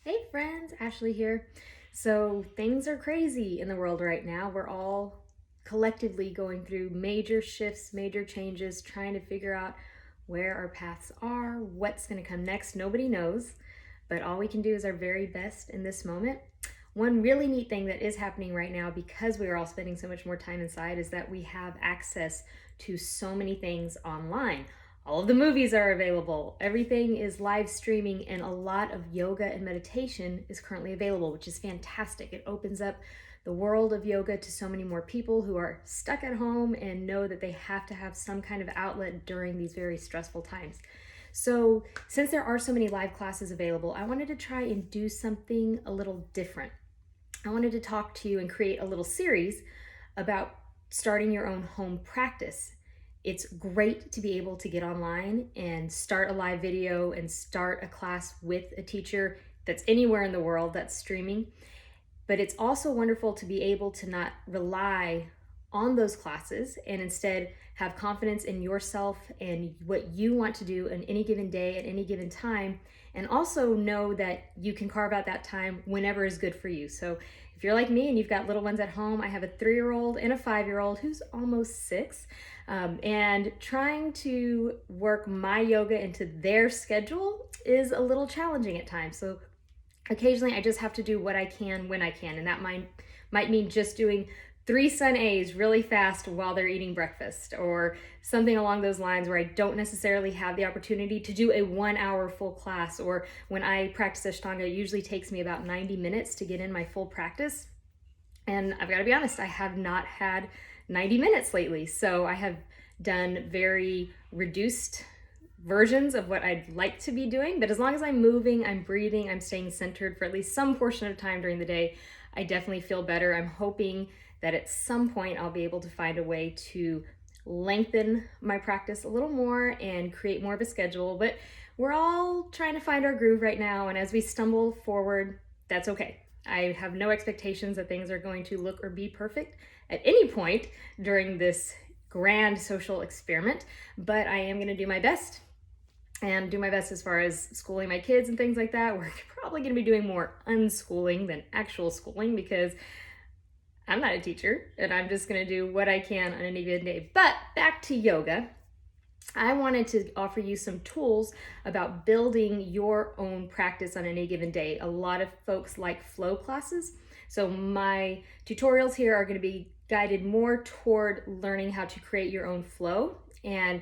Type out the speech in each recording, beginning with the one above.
Hey friends, Ashley here. So things are crazy in the world right now. We're all collectively going through major shifts, major changes, trying to figure out where our paths are, what's going to come next. Nobody knows, but all we can do is our very best in this moment. One really neat thing that is happening right now, because we are all spending so much more time inside, is that we have access to so many things online. All of the movies are available, everything is live streaming, and a lot of yoga and meditation is currently available, which is fantastic. It opens up the world of yoga to so many more people who are stuck at home and know that they have to have some kind of outlet during these very stressful times. So, since there are so many live classes available, I wanted to try and do something a little different. I wanted to talk to you and create a little series about starting your own home practice. It's great to be able to get online and start a live video and start a class with a teacher that's anywhere in the world that's streaming. But it's also wonderful to be able to not rely on those classes and instead have confidence in yourself and what you want to do on any given day at any given time, and also know that you can carve out that time whenever is good for you. So if you're like me and you've got little ones at home, I have a 3-year-old and a 5-year-old who's almost 6, and trying to work my yoga into their schedule is a little challenging at times. So occasionally I just have to do what I can when I can, and that might mean just doing 3 sun A's really fast while they're eating breakfast, or something along those lines where I don't necessarily have the opportunity to do a 1-hour full class. Or when I practice Ashtanga, it usually takes me about 90 minutes to get in my full practice. And I've got to be honest, I have not had 90 minutes lately. So I have done very reduced versions of what I'd like to be doing. But as long as I'm moving, I'm breathing, I'm staying centered for at least some portion of time during the day, I definitely feel better. I'm hoping that at some point I'll be able to find a way to lengthen my practice a little more and create more of a schedule. But we're all trying to find our groove right now. And as we stumble forward, that's okay. I have no expectations that things are going to look or be perfect at any point during this grand social experiment, but I am going to do my best and do my best as far as schooling my kids and things like that. We're probably going to be doing more unschooling than actual schooling because I'm not a teacher and I'm just going to do what I can on any given day. But back to yoga. I wanted to offer you some tools about building your own practice on any given day. A lot of folks like flow classes. So my tutorials here are going to be guided more toward learning how to create your own flow and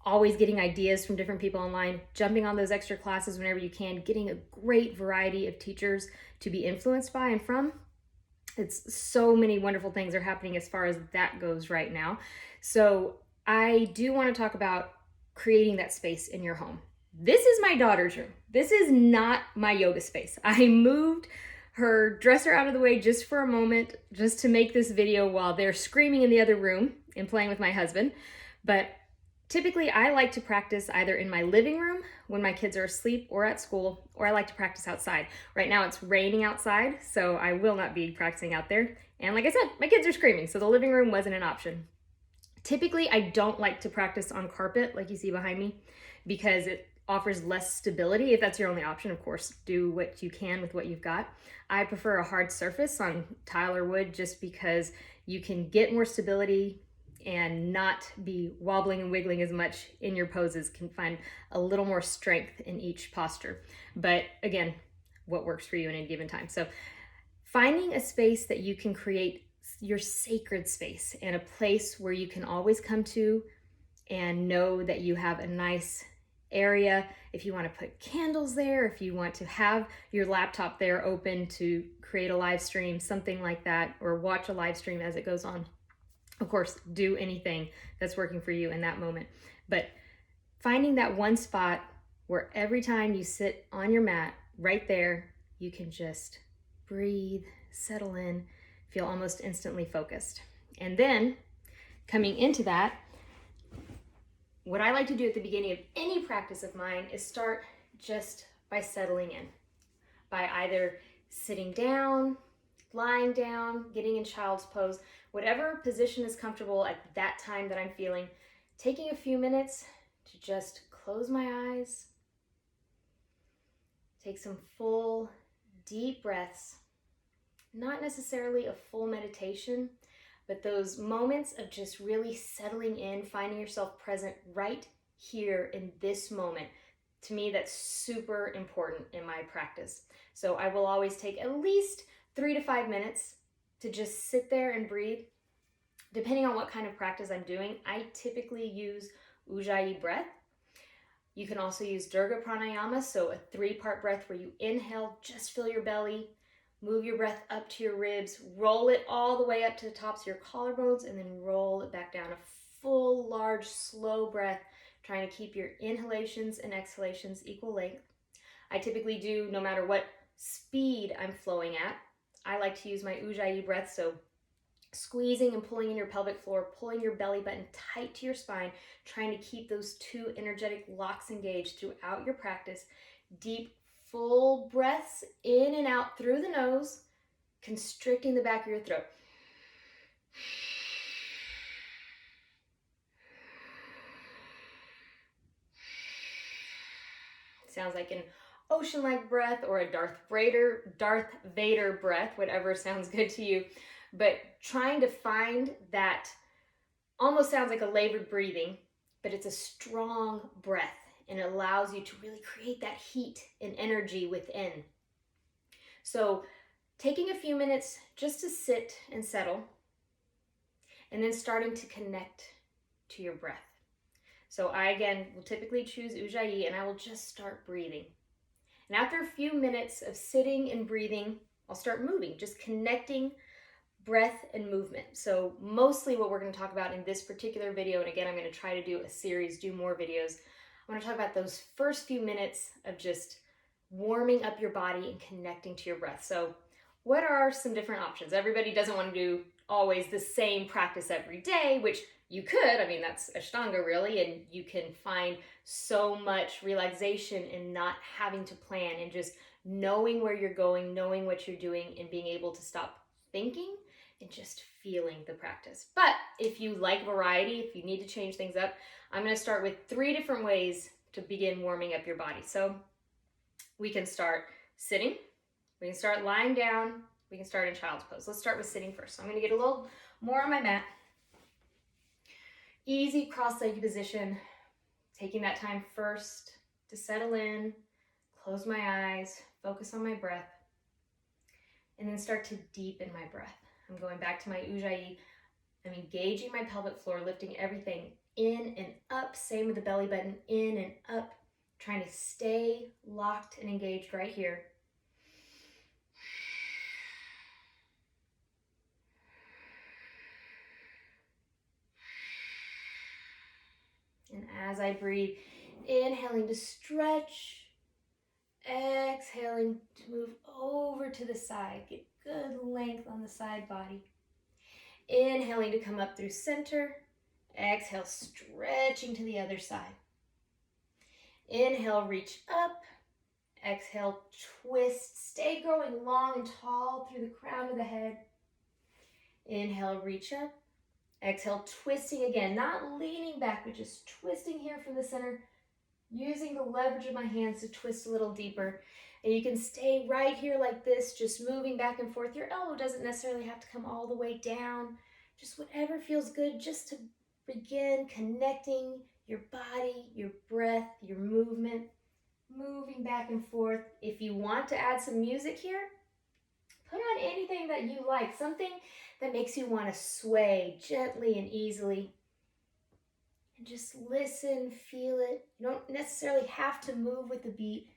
always getting ideas from different people online, jumping on those extra classes whenever you can, getting a great variety of teachers to be influenced by and from. It's so many wonderful things are happening as far as that goes right now. So I do want to talk about creating that space in your home. This is my daughter's room. This is not my yoga space. I moved her dresser out of the way just for a moment, just to make this video while they're screaming in the other room and playing with my husband. But typically, I like to practice either in my living room when my kids are asleep or at school, or I like to practice outside. Right now it's raining outside, so I will not be practicing out there. And like I said, my kids are screaming, so the living room wasn't an option. Typically, I don't like to practice on carpet like you see behind me because it offers less stability. If that's your only option, of course, do what you can with what you've got. I prefer a hard surface on tile or wood just because you can get more stability and not be wobbling and wiggling as much in your poses, can find a little more strength in each posture. But again, what works for you in any given time. So finding a space that you can create your sacred space and a place where you can always come to and know that you have a nice area. If you want to put candles there, if you want to have your laptop there open to create a live stream, something like that, or watch a live stream as it goes on. Of course, do anything that's working for you in that moment. But finding that one spot where every time you sit on your mat, right there, you can just breathe, settle in, feel almost instantly focused. And then coming into that, what I like to do at the beginning of any practice of mine is start just by settling in, by either sitting down, lying down, getting in child's pose, whatever position is comfortable at that time that I'm feeling, taking a few minutes to just close my eyes, take some full, deep breaths, not necessarily a full meditation, but those moments of just really settling in, finding yourself present right here in this moment. To me, that's super important in my practice. So I will always take at least 3 to 5 minutes to just sit there and breathe. Depending on what kind of practice I'm doing, I typically use Ujjayi breath. You can also use Durga Pranayama, so a 3-part breath where you inhale, just fill your belly, move your breath up to your ribs, roll it all the way up to the tops of your collarbones, and then roll it back down. A full, large, slow breath, trying to keep your inhalations and exhalations equal length. I typically do, no matter what speed I'm flowing at, I like to use my Ujjayi breath, so squeezing and pulling in your pelvic floor, pulling your belly button tight to your spine, trying to keep those 2 energetic locks engaged throughout your practice. Deep, full breaths in and out through the nose, constricting the back of your throat. Sounds like an ocean-like breath or a Darth Vader breath, whatever sounds good to you. But trying to find that almost sounds like a labored breathing, but it's a strong breath and it allows you to really create that heat and energy within. So taking a few minutes just to sit and settle, and then starting to connect to your breath. So I, again, will typically choose Ujjayi, and I will just start breathing. And after a few minutes of sitting and breathing, I'll start moving, just connecting breath and movement. So mostly what we're going to talk about in this particular video, and again, I'm going to try to do a series, do more videos. I want to talk about those first few minutes of just warming up your body and connecting to your breath. So what are some different options? Everybody doesn't want to do always the same practice every day, which you could. I mean, that's Ashtanga really, and you can find so much relaxation in not having to plan and just knowing where you're going, knowing what you're doing, and being able to stop thinking and just feeling the practice. But if you like variety, if you need to change things up, I'm going to start with 3 different ways to begin warming up your body. So we can start sitting, we can start lying down, we can start in child's pose. Let's start with sitting first. So I'm going to get a little more on my mat. Easy cross-legged position, taking that time first to settle in, close my eyes, focus on my breath, and then start to deepen my breath. I'm going back to my Ujjayi. I'm engaging my pelvic floor, lifting everything in and up. Same with the belly button, in and up, trying to stay locked and engaged right here. And as I breathe, inhaling to stretch, exhaling to move over to the side. Get good length on the side body. Inhaling to come up through center. Exhale, stretching to the other side. Inhale, reach up. Exhale, twist. Stay growing long and tall through the crown of the head. Inhale, reach up. Exhale, twisting again, not leaning back, but just twisting here from the center, using the leverage of my hands to twist a little deeper. And you can stay right here like this, just moving back and forth. Your elbow doesn't necessarily have to come all the way down. Just whatever feels good, just to begin connecting your body, your breath, your movement, moving back and forth. If you want to add some music here, put on anything that you like, something that makes you want to sway gently and easily. And just listen, feel it. You don't necessarily have to move with the beat,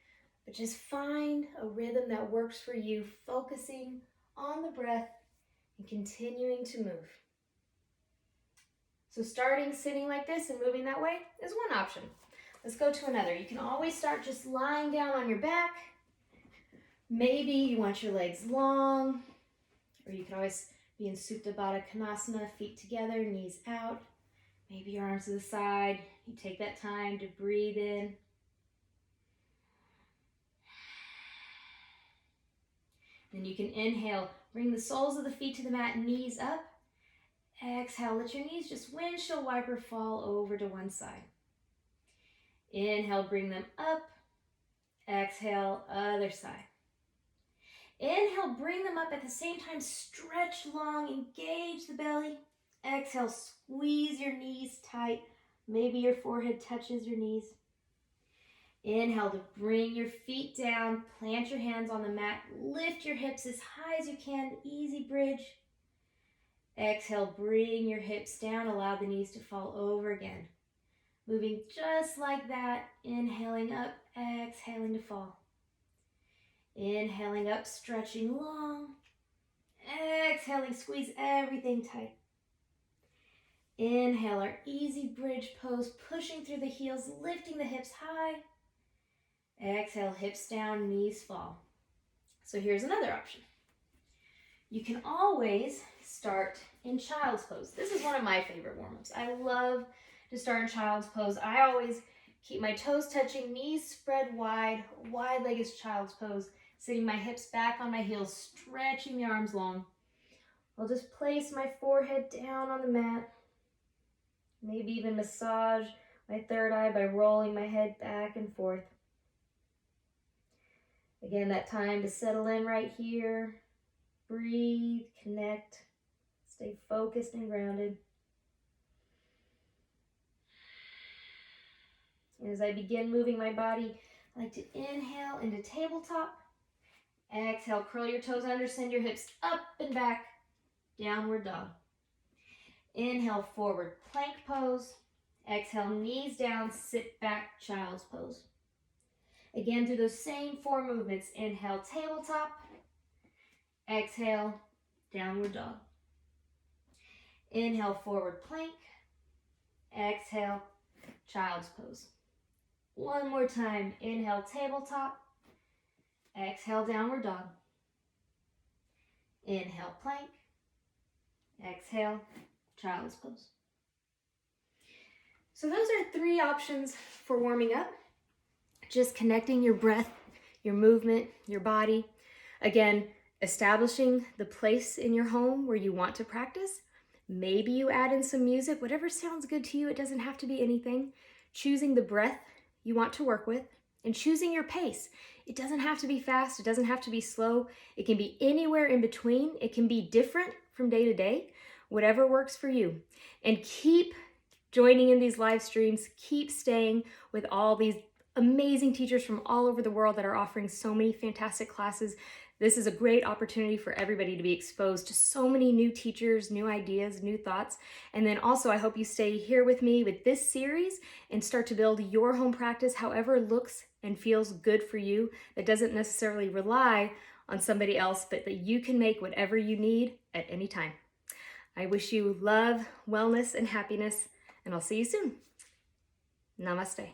but just find a rhythm that works for you, focusing on the breath and continuing to move. So starting sitting like this and moving that way is one option. Let's go to another. You can always start just lying down on your back. Maybe you want your legs long, or you can always be in Supta Baddha Konasana, feet together, knees out. Maybe your arms to the side. You take that time to breathe in. Then you can inhale, bring the soles of the feet to the mat, knees up. Exhale, let your knees just windshield wiper fall over to one side. Inhale, bring them up. Exhale, other side. Inhale, bring them up. At the same time, stretch long, engage the belly. Exhale, squeeze your knees tight. Maybe your forehead touches your knees. Inhale to bring your feet down, plant your hands on the mat, lift your hips as high as you can, easy bridge. Exhale, bring your hips down, allow the knees to fall over again. Moving just like that, inhaling up, exhaling to fall. Inhaling up, stretching long. Exhaling, squeeze everything tight. Inhale, our easy bridge pose, pushing through the heels, lifting the hips high. Exhale, hips down, knees fall. So here's another option. You can always start in child's pose. This is one of my favorite warm-ups. I love to start in child's pose. I always keep my toes touching, knees spread wide, wide-legged child's pose, sitting my hips back on my heels, stretching the arms long. I'll just place my forehead down on the mat, maybe even massage my third eye by rolling my head back and forth. Again, that time to settle in right here. Breathe, connect, stay focused and grounded. And as I begin moving my body, I like to inhale into tabletop. Exhale, curl your toes under, send your hips up and back, downward dog. Inhale, forward plank pose. Exhale, knees down, sit back, child's pose. Again, through those same 4 movements. Inhale, tabletop. Exhale, downward dog. Inhale, forward plank. Exhale, child's pose. One more time. Inhale, tabletop. Exhale, downward dog. Inhale, plank. Exhale, child's pose. So those are 3 options for warming up. Just connecting your breath, your movement, your body. Again, establishing the place in your home where you want to practice. Maybe you add in some music, whatever sounds good to you. It doesn't have to be anything. Choosing the breath you want to work with and choosing your pace. It doesn't have to be fast. It doesn't have to be slow. It can be anywhere in between. It can be different from day to day, whatever works for you. And keep joining in these live streams. Keep staying with all these amazing teachers from all over the world that are offering so many fantastic classes. This is a great opportunity for everybody to be exposed to so many new teachers, new ideas, new thoughts. And then also, I hope you stay here with me with this series and start to build your home practice however looks and feels good for you. That doesn't necessarily rely on somebody else, but that you can make whatever you need at any time. I wish you love, wellness, and happiness, and I'll see you soon. Namaste.